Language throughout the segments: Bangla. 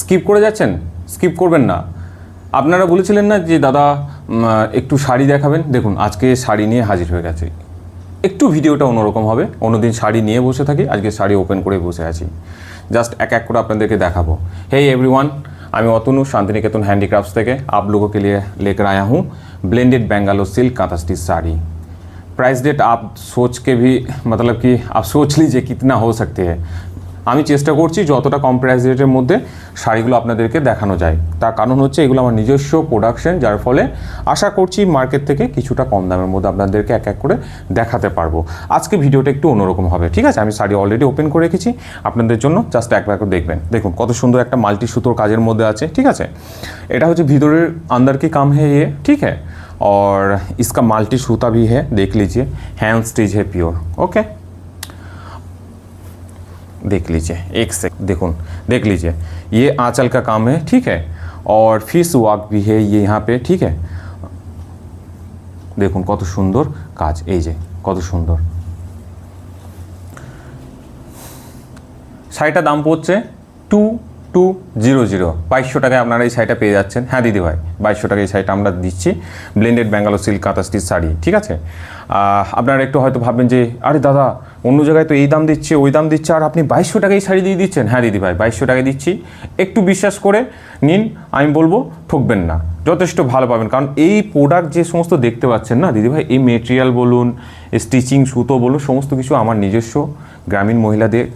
স্কিপ করে যাচ্ছেন, স্কিপ করবেন না। আপনারা বলেছিলেন না যে দাদা একটু শাড়ি দেখাবেন, দেখুন আজকে শাড়ি নিয়ে হাজির হয়ে গেছে। একটু ভিডিওটা অন্যরকম হবে, অন্যদিন শাড়ি নিয়ে বসে থাকি, আজকে শাড়ি ওপেন করে বসে আছি, জাস্ট এক এক করে আপনাদেরকে দেখাবো। হেই एवरीवन, আমি অতনু শান্তিনিকেতন हैंडीक्राफ्ट्स থেকে आप लोगों के लिए लेकर आया हूँ blended Bangalore silk kantha stitch sari. Price डेट आप सोच के भी मतलब कि आप सोच लीजिए कितना हो सकते हैं। আমি চেষ্টা করছি যতটা কম প্রাইস রেটের মধ্যে শাড়িগুলো আপনাদেরকে দেখানো যায়, তার কারণ হচ্ছে এগুলো আমার নিজস্ব প্রোডাকশন, যার ফলে আশা করছি মার্কেট থেকে কিছুটা কম দামের মধ্যে আপনাদেরকে এক এক করে দেখাতে পারবো। আজকে ভিডিওটা একটু অন্যরকম হবে, ঠিক আছে? আমি শাড়ি অলরেডি ওপেন করে রেখেছি আপনাদের জন্য, জাস্ট একবার করে দেখবেন। দেখুন কত সুন্দর একটা মাল্টি সুতোর কাজের মধ্যে আছে, ঠিক আছে? এটা হচ্ছে ভিতরের अंदर की काम है ये, ठीक है? और इसका माल्टी सूता भी है, देख लीजिए, हैंड स्टिच है प्योर। ओके, देख लीजिए, एक से देखो, देख लीजिए, ये आंचल का काम है, ठीक है? और फिश वर्क भी है ये यहाँ पे, ठीक है? देखो কত সুন্দর কাজ, এই যে কত সুন্দর। শাড়িটার দাম পড়ছে 2200, 2200 টাকায় আপনারা এই শাড়িটা পেয়ে যাচ্ছেন। হ্যাঁ দিদি ভাই, 2200 টাকায় এই শাড়িটা আমরা দিচ্ছি, ব্লেন্ডেড ব্যাঙ্গালোর সিল্ক কাঁথা স্টিচ শাড়ি, ঠিক আছে? আপনারা একটু হয়তো ভাববেন যে আরে দাদা অন্য জায়গায় তো এই দাম দিচ্ছে, ওই দাম দিচ্ছে, আর আপনি 2200 টাকায় এই শাড়ি দিয়ে দিচ্ছেন। হ্যাঁ দিদি ভাই, 2200 টাকায় দিচ্ছি, একটু বিশ্বাস করে নিন, আমি বলবো ঠকবেন না, যথেষ্ট ভালো পাবেন। কারণ এই প্রোডাক্ট যে সমস্ত দেখতে পাচ্ছেন না দিদি ভাই, এই মেটেরিয়াল বলুন, স্টিচিং সুতো বলুন, সমস্ত কিছু আমার নিজস্ব গ্রামীণ মহিলাদের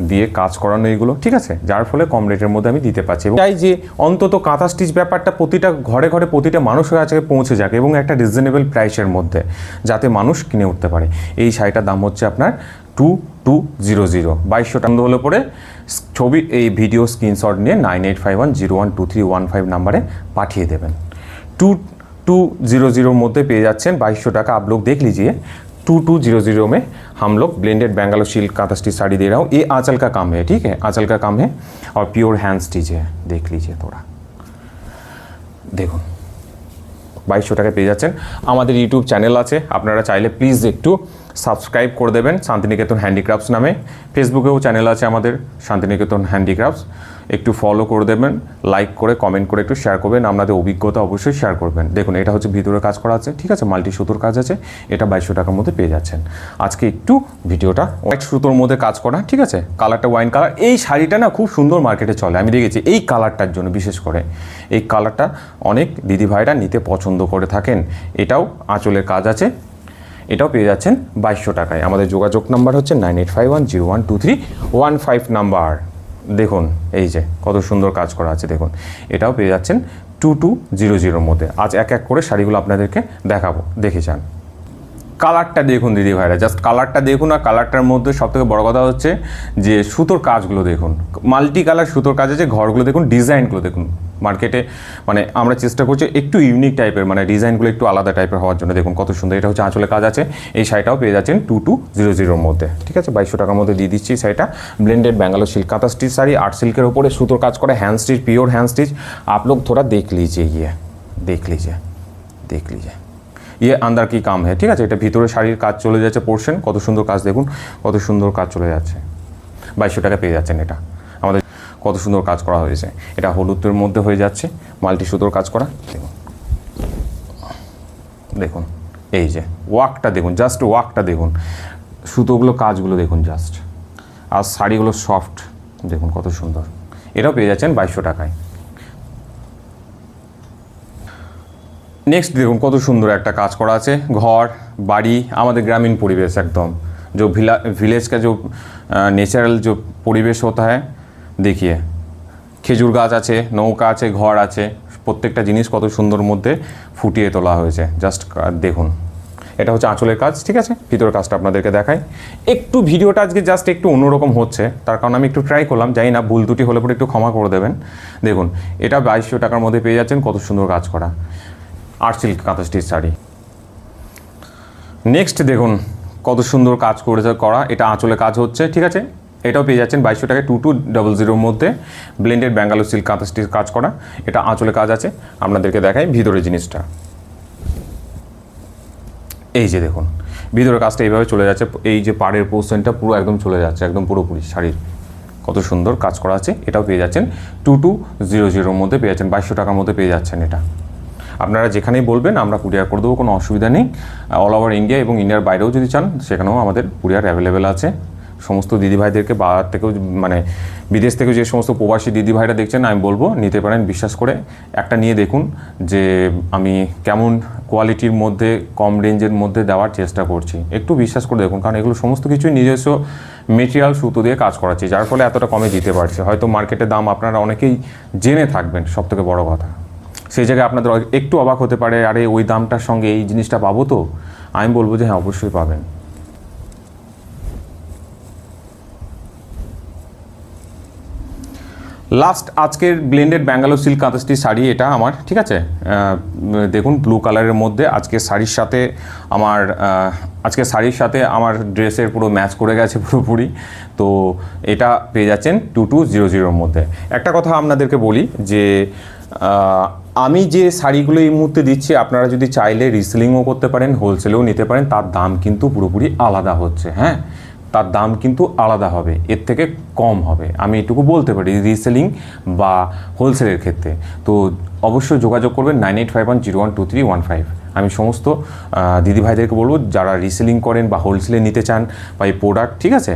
দিয়ে কাজ করানো এগুলো, ঠিক আছে? যার ফলে কম রেটের মধ্যে আমি দিতে পারছি, এবং চাই যে অন্তত কাঁথা স্টিচ ব্যাপারটা প্রতিটা ঘরে ঘরে প্রতিটা মানুষের কাছে পৌঁছে যাক, এবং একটা রিজনেবল প্রাইসের মধ্যে, যাতে মানুষ কিনে উঠতে পারে। এই শাড়িটার দাম হচ্ছে আপনার 2200, 2200 টাকা হলে পরে ছবি এই ভিডিও স্ক্রিনশট নিয়ে 9851012315 নাম্বারে পাঠিয়ে দেবেন। 2200 মধ্যে পেয়ে যাচ্ছেন 2200 টাকা। आप लोग देख लीजिए, 2200 में हम लोग blended Bangalore silk kantha stitch sari दे रहा हूँ। ये आंचल का काम है, ठीक है? आंचल का काम है और प्योर हैंड स्टिच है, देख लीजिए थोड़ा, দেখুন 2200 টাকায় পেয়ে যাচ্ছেন। আমাদের ইউটিউব চ্যানেল আছে, আপনারা চাইলে প্লিজ একটু সাবস্ক্রাইব করে দেবেন শান্তিনিকেতন হ্যান্ডিক্রাফটস নামে। ফেসবুকেও চ্যানেল আছে আমাদের শান্তিনিকেতন হ্যান্ডিক্রাফটস, একটু ফলো করে দেবেন, লাইক করে কমেন্ট করে একটু শেয়ার করবেন, আপনাদের অভিজ্ঞতা অবশ্যই শেয়ার করবেন। দেখুন এটা হচ্ছে ভিতরে কাজ করা আছে, ঠিক আছে? মাল্টি সুতোর কাজ আছে, এটা 2200 টাকার মধ্যে পেয়ে যাচ্ছেন। আজকে একটু ভিডিওটা হোয়াইট সুতোর মধ্যে কাজ করা, ঠিক আছে? কালারটা ওয়াইন কালার। এই শাড়িটা না খুব সুন্দর মার্কেটে চলে, আমি দেখেছি এই কালারটার জন্য, বিশেষ করে এই কালারটা অনেক দিদিভাইরা নিতে পছন্দ করে থাকেন। এটাও আঁচলের কাজ আছে, এটাও পেয়ে যাচ্ছেন 2200 টাকায়। আমাদের যোগাযোগ নাম্বার হচ্ছে 9851012315 নাম্বার। দেখুন এই যে কত সুন্দর কাজ করা আছে, দেখুন এটাও পেয়ে যাচ্ছেন 2200 মধ্যে। আজ এক এক করে শাড়িগুলো আপনাদেরকে দেখাবো, দেখে যান। কালারটা দেখুন দিদি ভাইরা, জাস্ট কালারটা দেখুন। আর কালারটার মধ্যে সবথেকে বড় কথা হচ্ছে যে সুতোর কাজগুলো দেখুন, মাল্টি কালার সুতোর কাজ আছে। ঘরগুলো দেখুন, ডিজাইনগুলো দেখুন, মার্কেটে মানে আমরা চেষ্টা করছি একটু ইউনিক টাইপের, মানে ডিজাইনগুলো একটু আলাদা টাইপের হওয়ার জন্য। দেখুন কত সুন্দর, এটা হচ্ছে আঁচলে কাজ আছে। এই শাড়িটাও পেয়ে যাচ্ছেন 2200 মধ্যে, ঠিক আছে? 2200 টাকার মধ্যে দিয়ে দিচ্ছি শাড়িটা। ব্লেন্ডেড ব্যাঙ্গালোর সিল্ক কাঁথা স্টিচ শাড়ি, আর্ট সিল্কের ওপরে সুতোর কাজ করে, hand stitch, pure hand stitch. आप लोग थोड़ा देख लीजिए, ये देख लीजिए, देख लीजिए, ये अंदर की काम है, ঠিক আছে? এটা ভিতরে শাড়ির কাজ চলে যাচ্ছে, পোর্শন কত সুন্দর কাজ, দেখুন কত সুন্দর কাজ চলে যাচ্ছে। 2200 টাকা পেয়ে যাচ্ছেন এটা। আমাদের কত সুন্দর কাজ করা হয়েছে, এটা হলুদের মধ্যে হয়ে যাচ্ছে, মাল্টি সুতোর কাজ করা। দেখুন দেখুন এই যে ওয়ার্কটা দেখুন, জাস্ট ওয়ার্কটা দেখুন, সুতোগুলো কাজগুলো দেখুন জাস্ট, আর শাড়িগুলো সফট, দেখুন কত সুন্দর। এটাও পেয়ে যাচ্ছেন 2200 টাকায়। নেক্সট দেখুন কত সুন্দর একটা কাজ করা আছে, ঘর বাড়ি, আমাদের গ্রামীণ পরিবেশ एकदम, जो विलेज का जो नेचुरल जो परिवेश होता है। देखिए খেজুর গাছ আছে, নৌকা আছে, ঘর আছে, প্রত্যেকটা জিনিস কত সুন্দর মধ্যে ফুটিয়ে তোলা হয়েছে, জাস্ট দেখুন। এটা হচ্ছে আঁচলের কাজ, ঠিক আছে? ভিতরের কাজটা আপনাদেরকে দেখাই। একটু ভিডিওটা আজকে জাস্ট একটু অন্যরকম হচ্ছে, তার কারণ আমি একটু ট্রাই করলাম, জানি না ভুল ত্রুটি হলে পরে একটু ক্ষমা করে দেবেন। দেখুন এটা 2200 টাকার মধ্যে পেয়ে যাচ্ছেন, কত সুন্দর কাজ করা আর্ট সিল্ক কাঁথা স্টিচ শাড়ি। নেক্সট দেখুন কত সুন্দর কাজ করা, এটা আঁচলে কাজ হচ্ছে, ঠিক আছে? এটাও পেয়ে যাচ্ছেন 2200 টাকায়, 2200 মধ্যে ব্লেন্ডেড ব্যাঙ্গালোর সিল্ক কাঁথা স্টিচ কাজ করা। এটা আঁচলে কাজ আছে, আপনাদেরকে দেখাই ভিতরে জিনিসটা। এই যে দেখুন ভিতরের কাজটা এইভাবে চলে যাচ্ছে, এই যে পাড়ের পোর্শনটা পুরো একদম চলে যাচ্ছে, একদম পুরোপুরি শাড়ির কত সুন্দর কাজ করা আছে। এটাও পেয়ে যাচ্ছেন 2200 মধ্যে পেয়ে যাচ্ছেন, 2200 টাকার মধ্যে পেয়ে যাচ্ছেন। এটা আপনারা যেখানেই বলবেন আমরা কুরিয়ার করে দেবো, কোনো অসুবিধা নেই। অল ওভার ইন্ডিয়া এবং ইন্ডিয়ার বাইরেও যদি চান সেখানেও আমাদের কুরিয়ার অ্যাভেলেবেল আছে। সমস্ত দিদিভাইদেরকে বাইরে থেকেও মানে বিদেশ থেকেও যে সমস্ত প্রবাসী দিদিভাইরা দেখছেন, আমি বলবো নিতে পারেন, বিশ্বাস করে একটা নিয়ে দেখুন যে আমি কেমন কোয়ালিটির মধ্যে কম রেঞ্জের মধ্যে দেওয়ার চেষ্টা করছি। একটু বিশ্বাস করে দেখুন, কারণ এগুলো সমস্ত কিছুই নিজস্ব মেটেরিয়াল সুতো দিয়ে কাজ করাচ্ছি, যার ফলে এতটা কমে দিতে পারছি। হয়তো মার্কেটের দাম আপনারা অনেকেই জেনে থাকবেন, সবথেকে বড় কথা। সেই জায়গায় আপনাদের একটু অবাক হতে পারে, আরে ওই দামটার সঙ্গে এই জিনিসটা পাবো তো? আমি বলবো যে হ্যাঁ, অবশ্যই পাবেন। লাস্ট আজকের ব্লেন্ডেড ব্যাঙ্গালোর সিল্ক কাঁথাস্টিচ শাড়ি এটা আমার, ঠিক আছে। দেখুন ব্লু কালারের মধ্যে আজকের শাড়ির সাথে আমার ড্রেসের পুরো ম্যাচ করে গেছে পুরোপুরি। তো এটা পেয়ে যাচ্ছেন 2200 মধ্যে। একটা কথা আপনাদেরকে বলি যে আমি যে শাড়িগুলো এই মুহূর্তে দিচ্ছি, আপনারা যদি চাইলে রিসেলিংও করতে পারেন, হোলসেলেও নিতে পারেন, তার দাম কিন্তু পুরোপুরি আলাদা হচ্ছে। হ্যাঁ, তার দাম কিন্তু আলাদা হবে, এর থেকে কম হবে, আমি এটুকু বলতে পারি রিসেলিং বা হোলসেলের ক্ষেত্রে। তো অবশ্যই যোগাযোগ করবেন 9851012315। আমি সমস্ত দিদিভাইদেরকে বলবো যারা রিসেলিং করেন বা হোলসেলে নিতে চান বা এই প্রোডাক্ট, ঠিক আছে,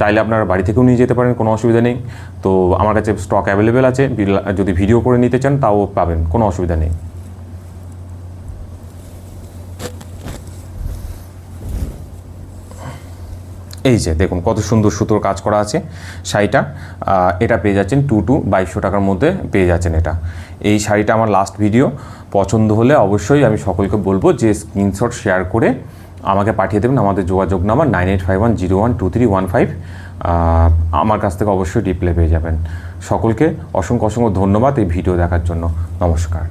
চাইলে আপনারা বাড়ি থেকেও নিয়ে যেতে পারেন, কোনো অসুবিধা নেই। তো আমার কাছে স্টক অ্যাভেলেবেল আছে, যদি ভিডিও করে নিতে চান তাও পাবেন, কোনো অসুবিধা নেই। এই যে দেখুন কত সুন্দর সুতোর কাজ করা আছে শাড়িটা। এটা পেয়ে যাচ্ছেন 2200 টাকার মধ্যে পেয়ে যাচ্ছেন এটা। এই শাড়িটা আমার লাস্ট ভিডিও, পছন্দ হলে অবশ্যই আমি সকলকে বলবো যে স্ক্রিনশট শেয়ার করে আমাকে পাঠিয়ে দেবেন। আমাদের যোগাযোগ নাম্বার 9851012315। আমার কাছ থেকে অবশ্যই রিপ্লাই পেয়ে যাবেন। সকলকে অসংখ্য অসংখ্য ধন্যবাদ এই ভিডিও দেখার জন্য। নমস্কার।